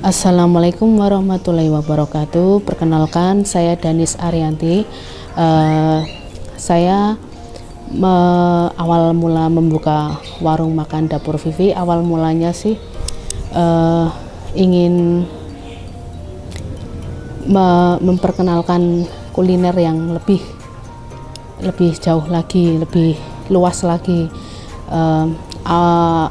Assalamualaikum warahmatullahi wabarakatuh. Perkenalkan, saya Danis Arianti. Saya awal mula membuka warung makan Dapur Vivi. Awal mulanya sih ingin memperkenalkan kuliner yang lebih jauh lagi, lebih luas lagi.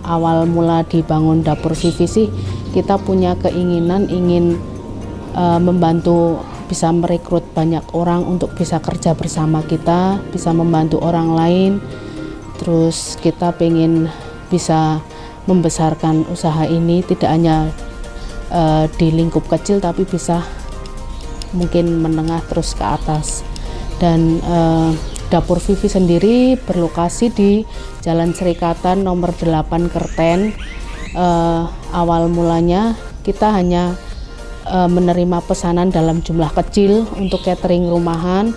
Awal mula dibangun Dapur Vivi sih, kita punya keinginan ingin membantu, bisa merekrut banyak orang untuk bisa kerja bersama kita, bisa membantu orang lain. Terus kita pengen bisa membesarkan usaha ini tidak hanya di lingkup kecil, tapi bisa mungkin menengah terus ke atas. Dan Dapur Vivi sendiri berlokasi di Jalan Serikatan nomor 8 Kerten. Awal mulanya kita hanya menerima pesanan dalam jumlah kecil untuk catering rumahan,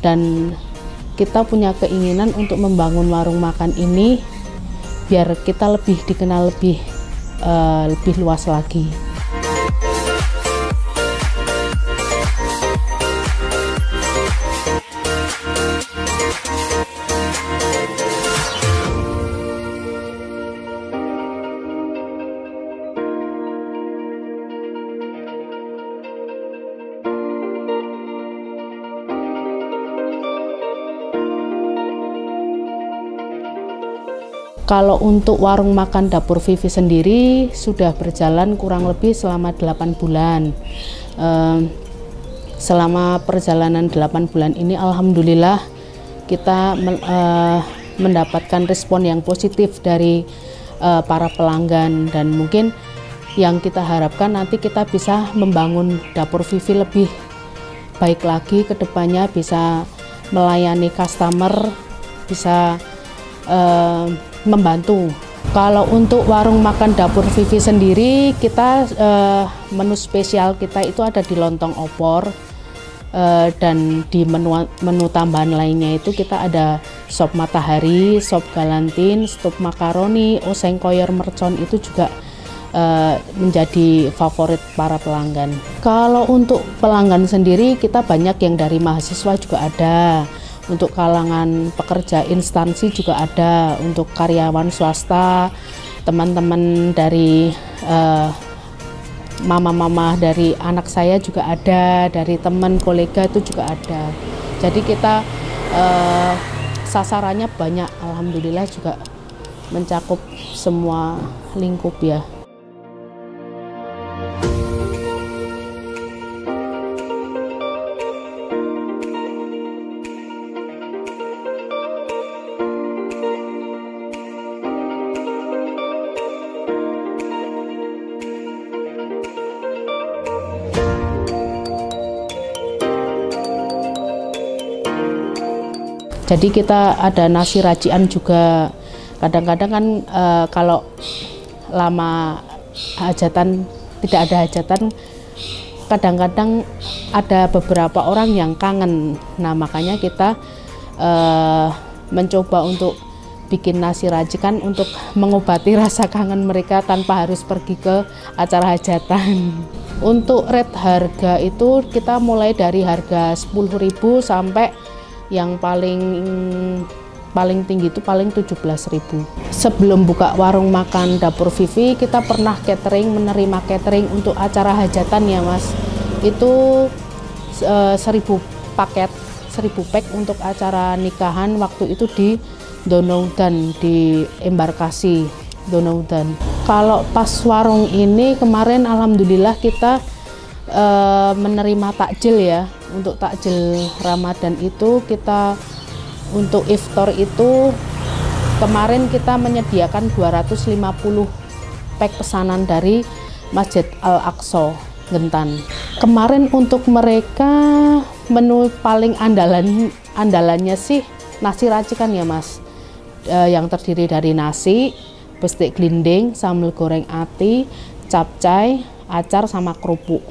dan kita punya keinginan untuk membangun warung makan ini biar kita lebih dikenal lebih luas lagi. Kalau untuk warung makan Dapur Vivi sendiri sudah berjalan kurang lebih selama 8 bulan. Selama perjalanan 8 bulan ini alhamdulillah kita mendapatkan respon yang positif dari para pelanggan, dan mungkin yang kita harapkan nanti kita bisa membangun Dapur Vivi lebih baik lagi ke depannya, bisa melayani customer, bisa membantu. Kalau untuk warung makan Dapur Vivi sendiri, kita menu spesial kita itu ada di lontong opor, dan di menu tambahan lainnya itu kita ada sop matahari, sop galantin, sop makaroni, oseng koyor mercon, itu juga menjadi favorit para pelanggan. Kalau untuk pelanggan sendiri, kita banyak yang dari mahasiswa juga ada, untuk kalangan pekerja instansi juga ada, untuk karyawan swasta, teman-teman dari mama-mama dari anak saya juga ada, dari teman kolega itu juga ada. Jadi kita sasarannya banyak, alhamdulillah juga mencakup semua lingkup ya. Jadi kita ada nasi racian juga. Kadang-kadang kan kalau lama hajatan, tidak ada hajatan, kadang-kadang ada beberapa orang yang kangen. Nah, makanya kita mencoba untuk bikin nasi racikan untuk mengobati rasa kangen mereka tanpa harus pergi ke acara hajatan. Untuk rate harga itu kita mulai dari harga 10.000 sampai yang paling tinggi itu paling 17.000. Sebelum buka warung makan Dapur Vivi, kita pernah menerima catering untuk acara hajatan ya Mas. Itu 1000 paket, 1000 pack untuk acara nikahan waktu itu di Donaudan, di embarkasi Donaudan. Kalau pas warung ini kemarin alhamdulillah kita menerima takjil ya. Untuk takjil Ramadan itu kita untuk iftar itu kemarin kita menyediakan 250 pack pesanan dari Masjid Al-Aqsa Gentan. Kemarin untuk mereka menu paling andalannya sih nasi racikan ya Mas, yang terdiri dari nasi, bestik glinding, sambal goreng ati, capcay, acar sama kerupuk.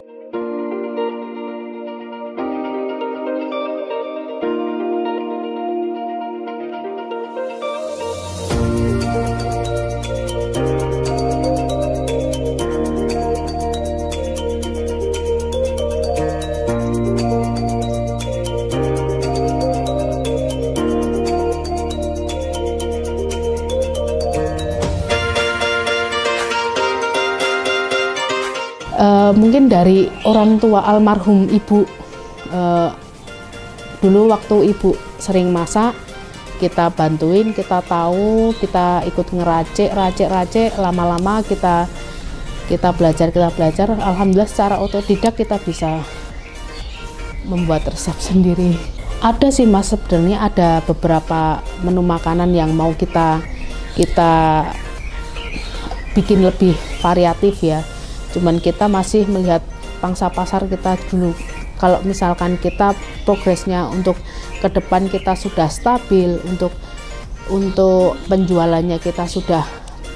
Mungkin dari orang tua almarhum ibu. Dulu waktu ibu sering masak, kita bantuin, kita tahu, kita ikut ngeracik, lama-lama kita belajar. Alhamdulillah secara otodidak kita bisa membuat resep sendiri. Ada sih Mas, sebenarnya ada beberapa menu makanan yang mau kita bikin lebih variatif ya. Cuman kita masih melihat pangsa pasar kita dulu. Kalau misalkan kita progresnya untuk ke depan kita sudah stabil, untuk penjualannya kita sudah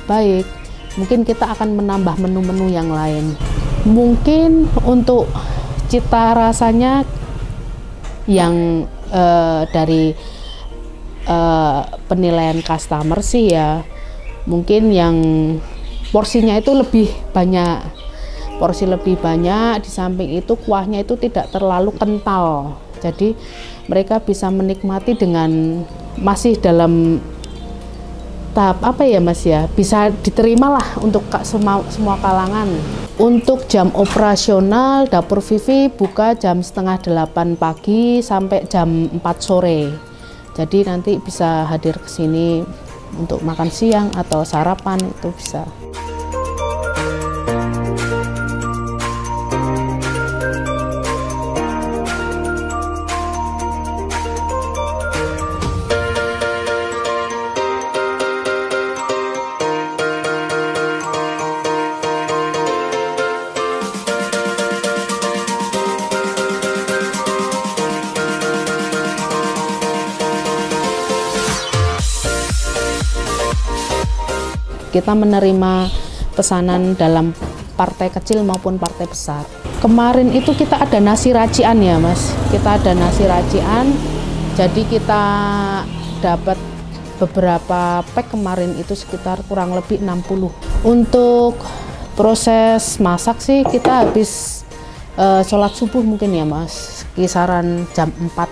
baik, mungkin kita akan menambah menu-menu yang lain. Mungkin untuk cita rasanya yang dari penilaian customer sih ya, mungkin yang porsinya itu lebih banyak. Porsi lebih banyak, di samping itu kuahnya itu tidak terlalu kental, jadi mereka bisa menikmati dengan masih dalam tahap apa ya Mas ya, bisa diterima lah untuk semua kalangan. Untuk jam operasional Dapur Vivi buka jam setengah 8 pagi sampai jam 4 sore, jadi nanti bisa hadir ke sini untuk makan siang atau sarapan, itu bisa. Kita menerima pesanan dalam partai kecil maupun partai besar. Kemarin itu kita ada nasi racian ya Mas, kita ada nasi racian, jadi kita dapat beberapa pack kemarin itu sekitar kurang lebih 60. Untuk proses masak sih kita habis sholat subuh mungkin ya Mas, kisaran jam 4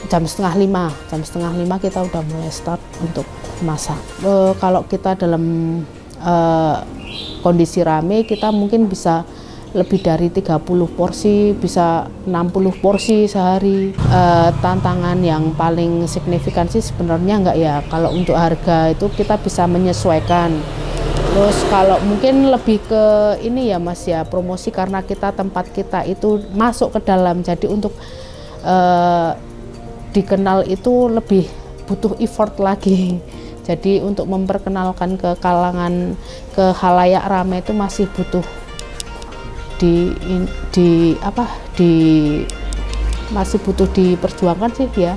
jam setengah 5 kita udah mulai start untuk masak. Kalau kita dalam kondisi rame, kita mungkin bisa lebih dari 30 porsi, bisa 60 porsi sehari. Tantangan yang paling signifikan sih sebenarnya enggak ya, kalau untuk harga itu kita bisa menyesuaikan. Terus kalau mungkin lebih ke ini ya Mas ya, promosi, karena tempat kita itu masuk ke dalam, jadi untuk dikenal itu lebih butuh effort lagi. Jadi untuk memperkenalkan ke kalangan, ke khalayak ramai itu masih butuh masih butuh diperjuangkan sih ya.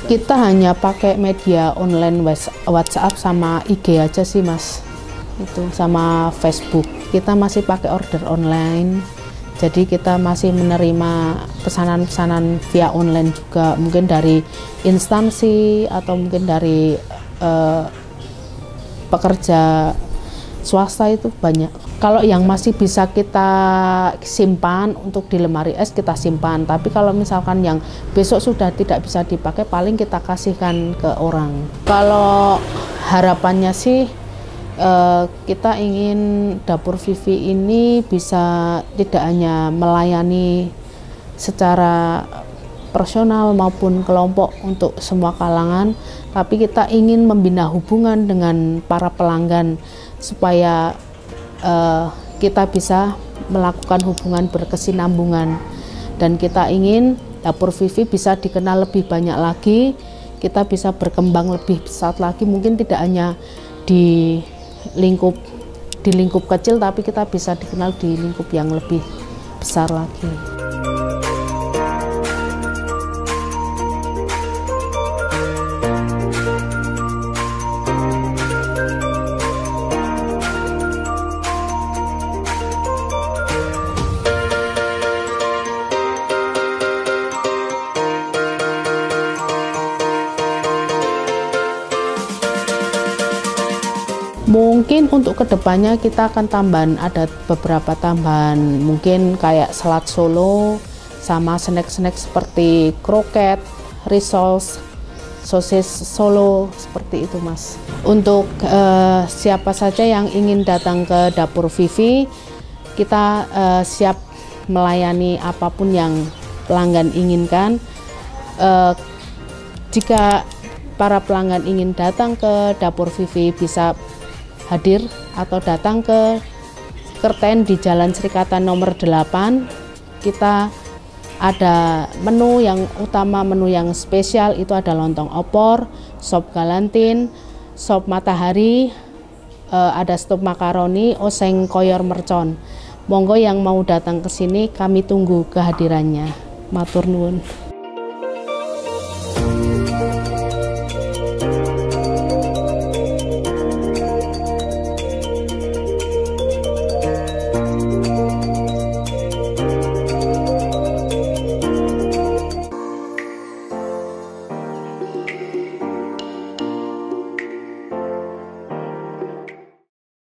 Kita hanya pakai media online WhatsApp sama IG aja sih Mas, itu sama Facebook. Kita masih pakai order online, jadi kita masih menerima pesanan-pesanan via online juga, mungkin dari instansi atau mungkin dari pekerja swasta itu banyak. Kalau yang masih bisa kita simpan untuk di lemari es, kita simpan. Tapi kalau misalkan yang besok sudah tidak bisa dipakai, paling kita kasihkan ke orang. Kalau harapannya sih kita ingin Dapur Vivi ini bisa tidak hanya melayani secara personal maupun kelompok untuk semua kalangan, tapi kita ingin membina hubungan dengan para pelanggan supaya kita bisa melakukan hubungan berkesinambungan, dan kita ingin Dapur Vivi bisa dikenal lebih banyak lagi, kita bisa berkembang lebih besar lagi, mungkin tidak hanya di lingkup kecil, tapi kita bisa dikenal di lingkup yang lebih besar lagi. Mungkin untuk kedepannya kita akan tambahan, ada beberapa tambahan, mungkin kayak salad solo sama snack-snack seperti kroket, rissoles, sosis solo, seperti itu Mas. Untuk siapa saja yang ingin datang ke dapur Vivi, kita siap melayani apapun yang pelanggan inginkan. Jika para pelanggan ingin datang ke dapur Vivi, bisa hadir atau datang ke Kerten di Jalan Serikatan nomor 8. Kita ada menu yang utama, menu yang spesial itu ada lontong opor, sop galantin, sop matahari, ada stop makaroni, oseng koyor mercon. Monggo yang mau datang ke sini, kami tunggu kehadirannya. Matur nuwun.